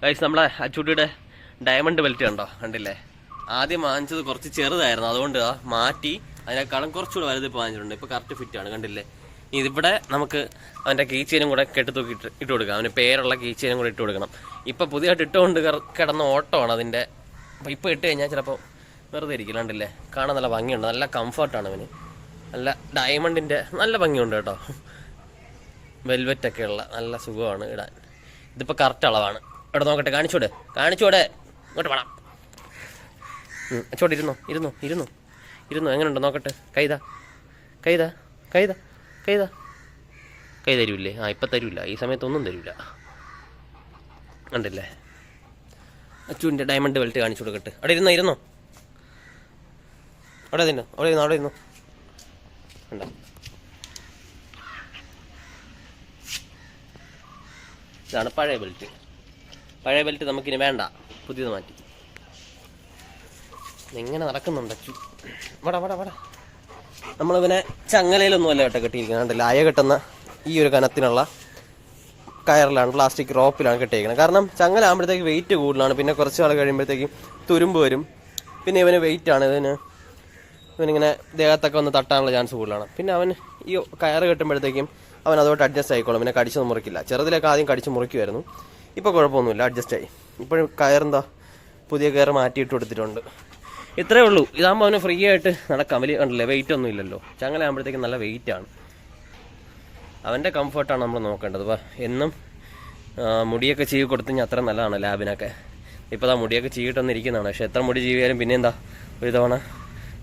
Guys നമ്മളെ അച്ചൂട്ടിയുടെ diamond belt കണ്ടില്ലേ? ആദ്യം വാങ്ങിച്ചത് കുറച്ച് ചെറുതായിരുന്നു, അതുകൊണ്ട് മാറ്റി അതിനേക്കാളും കുറച്ചുകൂടെ വലുത് ഇപ്പോൾ വാങ്ങിച്ചിട്ടുണ്ട്. ഇപ്പോൾ കറക്റ്റ് ഫിറ്റാണ്, കണ്ടില്ലേ? ഇതിവിടെ നമുക്ക് അവൻ്റെ കീ ചെയിനും കൂടെ കെട്ടിത്തൂക്കി ഇട്ട് കൊടുക്കാം. അവന് പേരുള്ള കീ ചെയിനും കൂടെ ഇട്ട് കൊടുക്കണം. ഇപ്പം പുതിയതായിട്ട് ഇട്ടുകൊണ്ട് കിടന്ന ഓട്ടമാണ് അതിൻ്റെ. അപ്പോൾ ഇപ്പോൾ ഇട്ട് കഴിഞ്ഞാൽ ചിലപ്പോൾ വെറുതെ ഇരിക്കില്ല, കണ്ടില്ലേ? കാണാൻ നല്ല ഭംഗിയുണ്ട്, നല്ല കംഫർട്ടാണ് അവന്. നല്ല ഡയമണ്ടിൻ്റെ നല്ല ഭംഗിയുണ്ട് കേട്ടോ. വെൽവെറ്റൊക്കെയുള്ള നല്ല സുഖമാണ് ഇടാൻ. ഇതിപ്പോൾ കറക്റ്റ് അളവാണ്. ഇവിടെ നോക്കട്ടെ, കാണിച്ചൂടെ ഇങ്ങോട്ട് വേണം. അച്ചോടെ ഇരുന്നോ എങ്ങനെയുണ്ടോ നോക്കട്ടെ. കൈ തരൂല്ലേ? ഇപ്പം തരൂല്ല, ഈ സമയത്തൊന്നും തരൂല്ല. കണ്ടില്ലേ? അച്ചുവിൻ്റെ ഡയമണ്ട് ബെൽറ്റ് കാണിച്ചു കൊടുക്കട്ടെ. അവിടെ ഇരുന്നോ അവിടെ ഇരുന്നോ കണ്ടോ? ഇതാണ് പഴയ ബെൽറ്റ്. നമുക്കിനി വേണ്ട, പുതിയത് മാറ്റി. ഇങ്ങനെ നടക്കുന്നുണ്ട് അച്ചു. വട നമ്മളിവനെ ചങ്ങലയിലൊന്നും അല്ല കേട്ടോ കെട്ടിയിരിക്കുന്നത്. കണ്ടില്ല? അയ കെട്ടുന്ന ഈ ഒരു കനത്തിനുള്ള കയറിലാണ്, പ്ലാസ്റ്റിക് റോപ്പിലാണ് കെട്ടിയിരിക്കുന്നത്. കാരണം ചങ്ങല ആകുമ്പോഴത്തേക്ക് വെയിറ്റ് കൂടുതലാണ്. പിന്നെ കുറച്ച് നാൾ കഴിയുമ്പോഴത്തേക്കും തുരുമ്പ് വരും. പിന്നെ ഇവന് വെയിറ്റാണ്, ഇവനിങ്ങനെ ദേഹത്തൊക്കെ ഒന്ന് തട്ടാനുള്ള ചാൻസ് കൂടുതലാണ്. പിന്നെ അവന് ഈ കയറ് കെട്ടുമ്പോഴത്തേക്കും അവൻ അതുകൊണ്ട് അഡ്ജസ്റ്റ് ആയിക്കോളും. പിന്നെ കടിച്ചൊന്നും മുറിക്കില്ല. ചെറുതിലൊക്കെ ആദ്യം കടിച്ച് മുറിക്കുമായിരുന്നു, ഇപ്പോൾ കുഴപ്പമൊന്നുമില്ല, അഡ്ജസ്റ്റ് ആയി. ഇപ്പോഴും പുതിയ കയറ് മാറ്റിയിട്ട് കൊടുത്തിട്ടുണ്ട്. ഇത്രയേ ഉള്ളൂ. ഇതാകുമ്പോൾ അവന് ഫ്രീ ആയിട്ട് നടക്കാം. വലിയ കണ്ടില്ലേ, വെയിറ്റ് ഒന്നും ഇല്ലല്ലോ. ചങ്ങല ആകുമ്പോഴത്തേക്കും നല്ല വെയിറ്റാണ്. അവൻ്റെ കംഫർട്ടാണ് നമ്മൾ നോക്കേണ്ടത്. അപ്പോൾ എന്നും മുടിയൊക്കെ ചീവി കൊടുത്തു കഴിഞ്ഞാൽ അത്ര നല്ലതാണ് ലാബിനൊക്കെ. ഇപ്പോൾ മുടിയൊക്കെ ചീവിട്ടൊന്നിരിക്കുന്നതാണ്. പക്ഷേ എത്ര മുടി ചീവിയാലും പിന്നെ ഒരു തവണ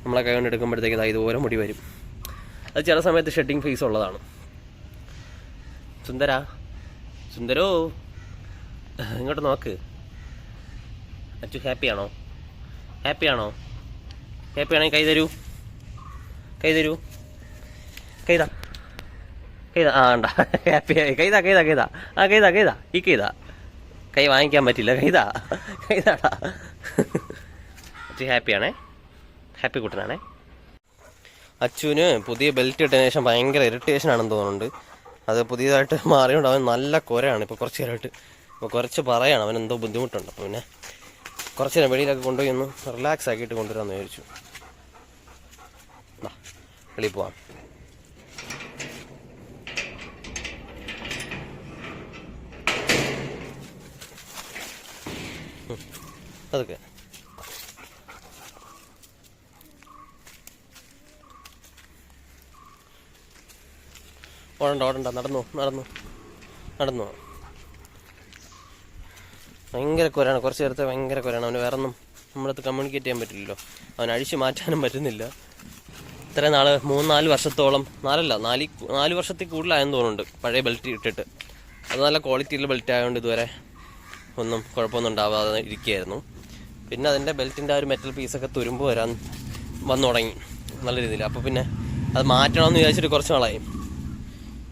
നമ്മളെ കൈ കൊണ്ട് എടുക്കുമ്പോഴത്തേക്ക് ഇതുപോലെ മുടി വരും. അത് ചില സമയത്ത് ഷെഡിങ് ഫേസ് ഉള്ളതാണ്. സുന്ദരോ ഇങ്ങോട്ട് നോക്ക്. അച്ചു ഹാപ്പിയാണോ? ഹാപ്പിയാണെങ്കിൽ കൈ തരൂ. കൈതാ വേണ്ട, ഹാപ്പിയായി. കൈതാ ഈ കൈ വാങ്ങിക്കാൻ പറ്റില്ല. കൈതാടാ. അച്ചു ഹാപ്പിയാണേ, ഹാപ്പി കുട്ടനാണേ. അച്ചുവിന് പുതിയ ബെൽറ്റ് ഇട്ടതിന് ശേഷം ഭയങ്കര ഇറിറ്റേഷൻ ആണെന്ന് തോന്നുന്നുണ്ട്. അത് പുതിയതായിട്ട് മാറിയോണ്ട് അവൻ നല്ല കുരയാണ് ഇപ്പോൾ കുറച്ച് നേരമായിട്ട്. അപ്പോൾ കുറച്ച് പറയാണ്, അവൻ എന്തോ ബുദ്ധിമുട്ടുണ്ട്. അപ്പോൾ പിന്നെ കുറച്ച് നേരം വെളിയിലൊക്കെ കൊണ്ടുപോയി ഒന്ന് റിലാക്സ് ആക്കിയിട്ട് കൊണ്ടുവരാമെന്ന് വിചാരിച്ചു. വെളിയിൽ പോവാം. അതൊക്കെ ഓടണ്ട, നടന്നു. ഭയങ്കര കുരയാണ്, കുറച്ച് നേരത്തെ ഭയങ്കര കുരയാണ്. അവന് വേറെ ഒന്നും നമ്മളടുത്ത് കമ്മ്യൂണിക്കേറ്റ് ചെയ്യാൻ പറ്റില്ലല്ലോ. അവൻ അഴിച്ച് മാറ്റാനും പറ്റുന്നില്ല. ഇത്രയും നാൾ 3-4 വർഷത്തോളം, 4 വർഷത്തിൽ കൂടുതലായെന്ന് തോന്നുന്നുണ്ട് പഴയ ബെൽറ്റ് ഇട്ടിട്ട്. അത് നല്ല ക്വാളിറ്റിയുള്ള ബെൽറ്റ് ആയതുകൊണ്ട് ഇതുവരെ ഒന്നും കുഴപ്പമൊന്നും ഉണ്ടാവാതെ ഇരിക്കുകയായിരുന്നു. പിന്നെ അതിൻ്റെ ബെൽറ്റിൻ്റെ ഒരു മെറ്റൽ പീസൊക്കെ തുരുമ്പ് വന്നു തുടങ്ങി നല്ല രീതിയിൽ. അപ്പോൾ പിന്നെ അത് മാറ്റണമെന്ന് വിചാരിച്ചിട്ട് കുറച്ച് നാളായി.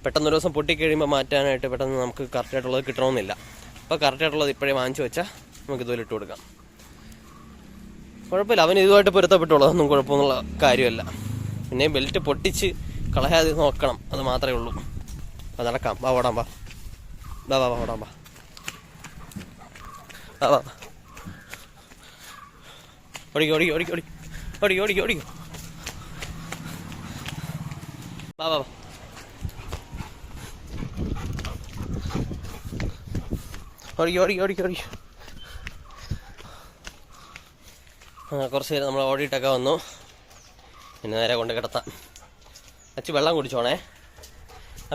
പെട്ടെന്നൊരു ദിവസം പൊട്ടിക്കഴിയുമ്പോൾ മാറ്റാനായിട്ട് പെട്ടെന്ന് നമുക്ക് കറക്റ്റായിട്ടുള്ളത് കിട്ടണമെന്നില്ല. അപ്പോൾ കറക്റ്റായിട്ടുള്ളത് ഇപ്പോഴേ വാങ്ങിച്ചു വെച്ചാൽ നമുക്ക് ഇതുപോലെ ഇട്ട് കൊടുക്കാം. കുഴപ്പമില്ല, അവന് ഇതുമായിട്ട് പൊരുത്തപ്പെട്ടുള്ളതൊന്നും കുഴപ്പമൊന്നുള്ള കാര്യമല്ല. പിന്നെ ബെൽറ്റ് പൊട്ടിച്ച് കളയാതെ നോക്കണം, അത് മാത്രമേ ഉള്ളൂ. അപ്പോൾ നടക്കാം. ഓടാം വാ. ഓടിക്കോ. വാ. ഓടിക്കോ. കുറച്ച് നേരം നമ്മൾ ഓടിയിട്ടൊക്കെ വന്നു. പിന്നെ നേരെ കൊണ്ട് കിടത്താം. അച്ഛൻ വെള്ളം കുടിച്ചോണേ.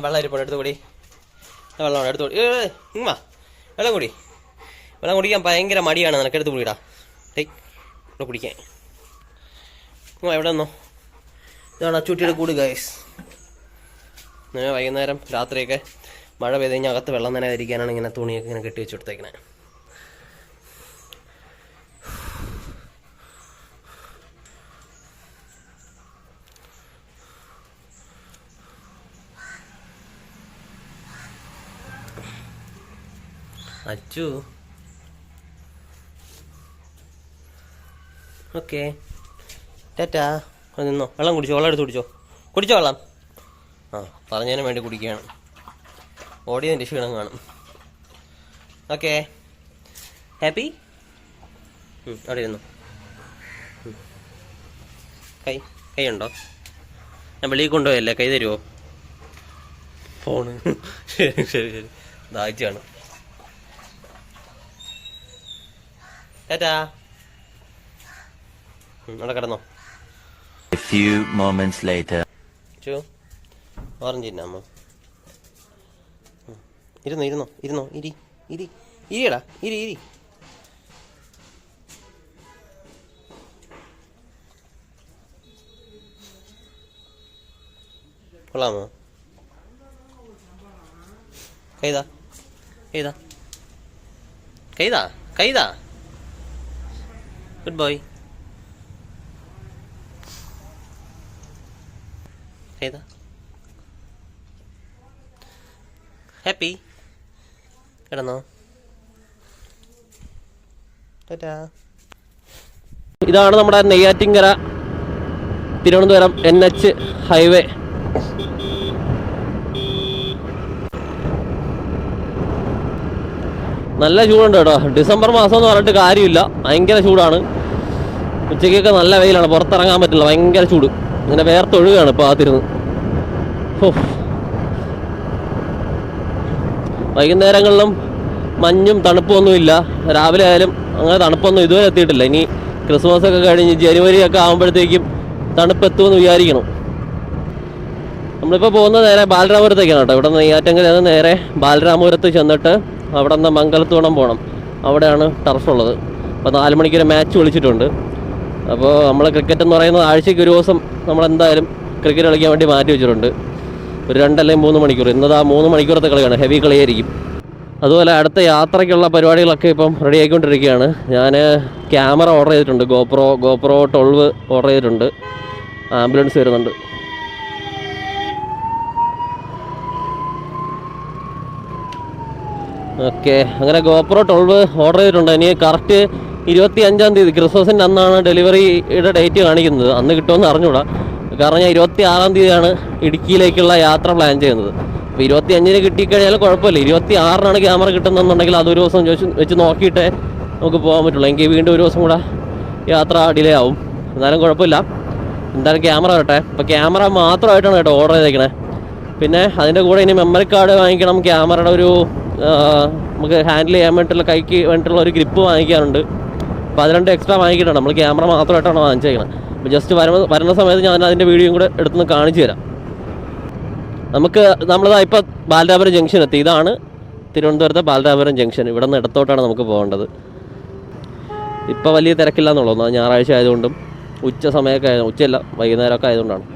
വെള്ളം ഇരിപ്പോടെ എടുത്തുകൂടി. വെള്ളം കുടിക്കാൻ ഭയങ്കര മടിയാണ് നിനക്ക്. എടുത്ത് കുടിയിടാ. ഇവിടെ കുടിക്കാൻ എവിടെ നിന്നോ. ഇതാണ് അച്ചൂട്ടിയുടെ കൂട് ഗൈസ്. വൈകുന്നേരം രാത്രിയൊക്കെ മഴ പെയ്ത് കഴിഞ്ഞാൽ അകത്ത് വെള്ളം നനയാതിരിക്കാനാണ് ഇങ്ങനെ തുണിയൊക്കെ ഇങ്ങനെ കെട്ടി വെച്ച് കൊടുത്തേക്കണേ. അച്ചു ഓക്കെ, ടാറ്റാ. നിന്നോ. വെള്ളം എടുത്ത് കുടിച്ചോ വെള്ളം. പറഞ്ഞതിന് വേണ്ടി കുടിക്കുകയാണ്. ഓടിയതിൻ്റെ ക്ഷീണം കാണും. ഓക്കെ. ഹാപ്പി? അവിടെ ഇരുന്നു. കൈ ഉണ്ടോ? ഞാൻ വെളിയിൽ കൊണ്ടുപോയല്ലേ, കൈ തരുമോ? ഫോണ്. ശരി ദാഹിച്ചാണ്. ടാറ്റാ. അവിടെ കിടന്നോ. ഓറഞ്ച് തിന്നാമോ? ഇരുന്നോ ഇരിയടാ. ഇരി. കൊള്ളാമോ? കൈതാ. Good boy. ഹാപ്പി? കിടന്നോ. ഇതാണ് നമ്മുടെ നെയ്യാറ്റിൻകര തിരുവനന്തപുരം NH ഹൈവേ. നല്ല ചൂടുണ്ട് കേട്ടോ. ഡിസംബർ മാസം എന്ന് പറഞ്ഞിട്ട് കാര്യമില്ല, ഭയങ്കര ചൂടാണ്. ഉച്ചയ്ക്കൊക്കെ നല്ല വെയിലാണ്, പുറത്തിറങ്ങാൻ പറ്റില്ല, ഭയങ്കര ചൂട്. ഇങ്ങനെ വേർത്തൊഴുകയാണ് ഇപ്പോൾ അകത്തിരുന്ന്. വൈകുന്നേരങ്ങളിലും മഞ്ഞും തണുപ്പൊന്നുമില്ല. രാവിലെ ആയാലും അങ്ങനെ തണുപ്പൊന്നും ഇതുവരെ എത്തിയിട്ടില്ല. ഇനി ക്രിസ്മസ് ഒക്കെ കഴിഞ്ഞ് ജനുവരി ഒക്കെ ആകുമ്പോഴത്തേക്കും തണുപ്പെത്തുമെന്ന് വിചാരിക്കണം. നമ്മളിപ്പോൾ പോകുന്നത് നേരെ ബാലരാമപുരത്തേക്കാണ് കേട്ടോ. ഇവിടെ നെയ്യാറ്റിൻകരയിൽ നിന്ന് നേരെ ബാലരാമപുരത്ത് ചെന്നിട്ട് അവിടെ നിന്ന് മംഗലത്തോണം പോകണം. അവിടെയാണ് ടർഫുള്ളത്. അപ്പോൾ 4 മണിക്കൊരു മാച്ച് വിളിച്ചിട്ടുണ്ട്. അപ്പോൾ നമ്മൾ ക്രിക്കറ്റ് എന്ന് പറയുന്നത് ആഴ്ചയ്ക്ക് ഒരു ദിവസം നമ്മളെന്തായാലും ക്രിക്കറ്റ് കളിക്കാൻ വേണ്ടി മാറ്റി വെച്ചിട്ടുണ്ട്. ഒരു 2 അല്ലെങ്കിൽ 3 മണിക്കൂർ. ഇന്നത് ആ 3 മണിക്കൂറത്തെ കളിയാണ്, ഹെവി കളിയായിരിക്കും. അതുപോലെ അടുത്ത യാത്രയ്ക്കുള്ള പരിപാടികളൊക്കെ ഇപ്പം റെഡി ആയിക്കൊണ്ടിരിക്കുകയാണ്. ഞാൻ ക്യാമറ ഓർഡർ ചെയ്തിട്ടുണ്ട്, GoPro 12 ഓർഡർ ചെയ്തിട്ടുണ്ട്. ആംബുലൻസ് വരുന്നുണ്ട്. ഓക്കെ, അങ്ങനെ GoPro 12 ഓർഡർ ചെയ്തിട്ടുണ്ട്. ഇനി കറക്റ്റ് 25-ാം തീയതി ക്രിസ്മസിൻ്റെ അന്നാണ് ഡെലിവറിയുടെ ഡേറ്റ് കാണിക്കുന്നത്. അന്ന് കിട്ടുമെന്ന് അറിഞ്ഞൂടാ. കാരണം ഞാൻ 26-ാം തീയതിയാണ് ഇടുക്കിയിലേക്കുള്ള യാത്ര പ്ലാൻ ചെയ്യുന്നത്. അപ്പോൾ 25-ന് കിട്ടിക്കഴിഞ്ഞാൽ കുഴപ്പമില്ല. 26-നാണ് ക്യാമറ കിട്ടുന്നതെന്നുണ്ടെങ്കിൽ അതൊരു ദിവസം വെച്ച് നോക്കിയിട്ടേ നമുക്ക് പോകാൻ പറ്റുള്ളൂ. എനിക്ക് വീണ്ടും ഒരു ദിവസം കൂടെ യാത്ര ഡിലേ ആവും. എന്നാലും കുഴപ്പമില്ല, എന്തായാലും ക്യാമറ വരട്ടെ. അപ്പോൾ ക്യാമറ മാത്രമായിട്ടാണ് കേട്ടോ ഓർഡർ ചെയ്തേക്കണേ. പിന്നെ അതിൻ്റെ കൂടെ ഇനി മെമ്മറി കാർഡ് വാങ്ങിക്കണം. ക്യാമറയുടെ ഒരു നമുക്ക് ഹാൻഡിൽ ചെയ്യാൻ വേണ്ടിയിട്ടുള്ള കൈക്ക് വേണ്ടിയിട്ടുള്ള ഒരു ഗ്രിപ്പ് വാങ്ങിക്കാനുണ്ട്. അപ്പോൾ അത് 2 എക്സ്ട്രാ വാങ്ങിക്കിട്ടാണ്. നമ്മൾ ക്യാമറ മാത്രമായിട്ടാണ് വാങ്ങിച്ചേക്കണം. അപ്പോൾ ജസ്റ്റ് വരുന്ന സമയത്ത് ഞാൻ അതിൻ്റെ വീഡിയോയും കൂടെ എടുത്തുനിന്ന് കാണിച്ചു തരാം. നമ്മളിതാ ഇപ്പോൾ ബാലരാമപുരം ജംഗ്ഷൻ എത്തി. ഇതാണ് തിരുവനന്തപുരത്തെ ബാലരാമപുരം ജംഗ്ഷൻ. ഇവിടെ നിന്ന് ഇടത്തോട്ടാണ് നമുക്ക് പോകേണ്ടത്. ഇപ്പോൾ വലിയ തിരക്കില്ല എന്നുള്ളൂ. ഞായറാഴ്ച ആയതുകൊണ്ടും ഉച്ച സമയമൊക്കെ ഉച്ചയല്ല, വൈകുന്നേരമൊക്കെ ആയതുകൊണ്ടാണ്.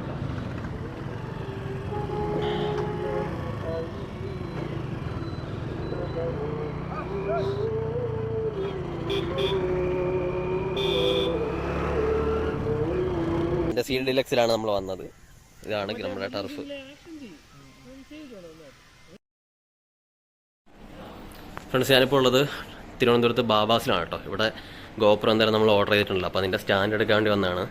സീൽ ഡിലക്സിലാണ് നമ്മൾ വന്നത്. ഇതാണ് നമ്മുടെ ടർഫ്. ഫ്രണ്ട്സ്, ഞാനിപ്പോൾ ഉള്ളത് തിരുവനന്തപുരത്ത് ബാബാസിലാണ് കേട്ടോ. ഇവിടെ GoPro എന്തായാലും നമ്മൾ ഓർഡർ ചെയ്തിട്ടുണ്ടല്ലോ. അപ്പോൾ അതിൻ്റെ സ്റ്റാൻഡ് എടുക്കാൻ വേണ്ടി വന്നതാണ്.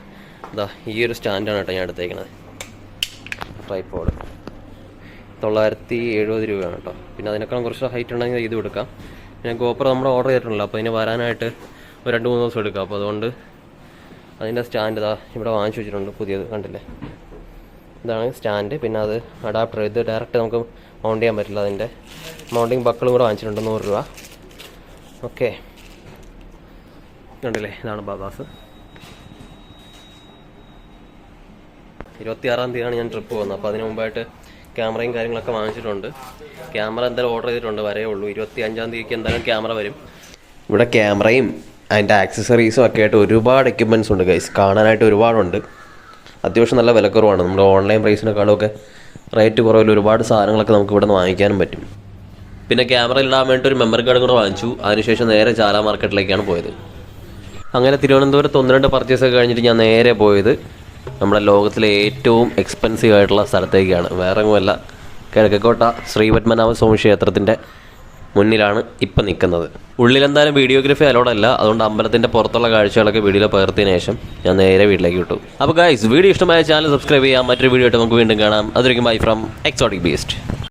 ഇതാ ഈ ഒരു സ്റ്റാൻഡാണ് കേട്ടോ ഞാൻ എടുത്തേക്കണത്. ട്രൈപോഡ് 970 രൂപയാണ് കേട്ടോ. പിന്നെ അതിനേക്കാളും കുറച്ച് ഹൈറ്റ് ഉണ്ടെങ്കിൽ ഇത് എടുക്കാം. പിന്നെ GoPro നമ്മൾ ഓർഡർ ചെയ്തിട്ടുണ്ടല്ലോ. അപ്പോൾ ഇതിന് വരാനായിട്ട് ഒരു 2-3 ദിവസം എടുക്കാം. അപ്പോൾ അതുകൊണ്ട് അതിൻ്റെ സ്റ്റാൻഡ് ഇതാ ഇവിടെ വാങ്ങിച്ചു വെച്ചിട്ടുണ്ട്, പുതിയത് കണ്ടില്ലേ. ഇതാണ് സ്റ്റാൻഡ്. പിന്നെ അത് അഡാപ്റ്റർ, ഇത് ഡയറക്റ്റ് നമുക്ക് മൗണ്ട് ചെയ്യാൻ പറ്റില്ല. അതിൻ്റെ മൗണ്ടിങ് ബക്കിളും കൂടെ വാങ്ങിച്ചിട്ടുണ്ട്, 100 രൂപ. ഓക്കെ, കണ്ടില്ലേ, ഇതാണ് ബാബാസ്. 26-ാം തീയതിയാണ് ഞാൻ ട്രിപ്പ് പോകുന്നത്. അപ്പോൾ അതിന് മുമ്പായിട്ട് ക്യാമറയും കാര്യങ്ങളൊക്കെ വാങ്ങിച്ചിട്ടുണ്ട്. ക്യാമറ എന്തായാലും ഓർഡർ ചെയ്തിട്ടുണ്ട്, വരേ ഉള്ളൂ. 25-ാം തീയതിക്ക് എന്തായാലും ക്യാമറ വരും. ഇവിടെ ക്യാമറയും അതിൻ്റെ ആക്സസറീസും ഒക്കെ ആയിട്ട് ഒരുപാട് എക്യുപ്മെൻറ്റ്സ് ഉണ്ട് ഗൈസ്. കാണാനായിട്ട് ഒരുപാടുണ്ട്. അത്യാവശ്യം നല്ല വിലക്കുറവാണ്. നമ്മുടെ ഓൺലൈൻ പ്രൈസിനെക്കാളുമൊക്കെ റേറ്റ് കുറവിൽ ഒരുപാട് സാധനങ്ങളൊക്കെ നമുക്ക് ഇവിടെ നിന്ന് വാങ്ങിക്കാനും പറ്റും. പിന്നെ ക്യാമറ ഇടാൻ വേണ്ടി ഒരു മെമ്മറി കാർഡ് കൂടെ വാങ്ങിച്ചു. അതിനുശേഷം നേരെ ചാല മാർക്കറ്റിലേക്കാണ് പോയത്. അങ്ങനെ തിരുവനന്തപുരത്ത് 1-2 പർച്ചേസൊക്കെ കഴിഞ്ഞിട്ട് ഞാൻ നേരെ പോയത് നമ്മുടെ ലോകത്തിലെ ഏറ്റവും എക്സ്പെൻസീവ് ആയിട്ടുള്ള സ്ഥലത്തേക്കാണ്. വേറെ ഒന്നുമല്ല, കിഴക്കേക്കോട്ട ശ്രീപത്മനാഭ സ്വാമി ക്ഷേത്രത്തിൻ്റെ മുന്നിലാണ് ഇപ്പം നിൽക്കുന്നത്. ഉള്ളിലെന്തായാലും വീഡിയോഗ്രാഫി അലോഡല്ല. അതുകൊണ്ട് അമ്പലത്തിൻ്റെ പുറത്തുള്ള കാഴ്ചകളൊക്കെ വീഡിയോയിൽ പകർത്തിയതിനു ശേഷം ഞാൻ നേരെ വീട്ടിലേക്ക് വിട്ടു. അപ്പോൾ ഗൈസ്, വീഡിയോ ഇഷ്ടമായ ചാനൽ സബ്സ്ക്രൈബ് ചെയ്യാം. മറ്റൊരു വീഡിയോ ആയിട്ട് നമുക്ക് വീണ്ടും കാണാം. അതൊരിക്കും ബൈ ഫ്രം എക്സോട്ടിക് ബീസ്റ്റ്.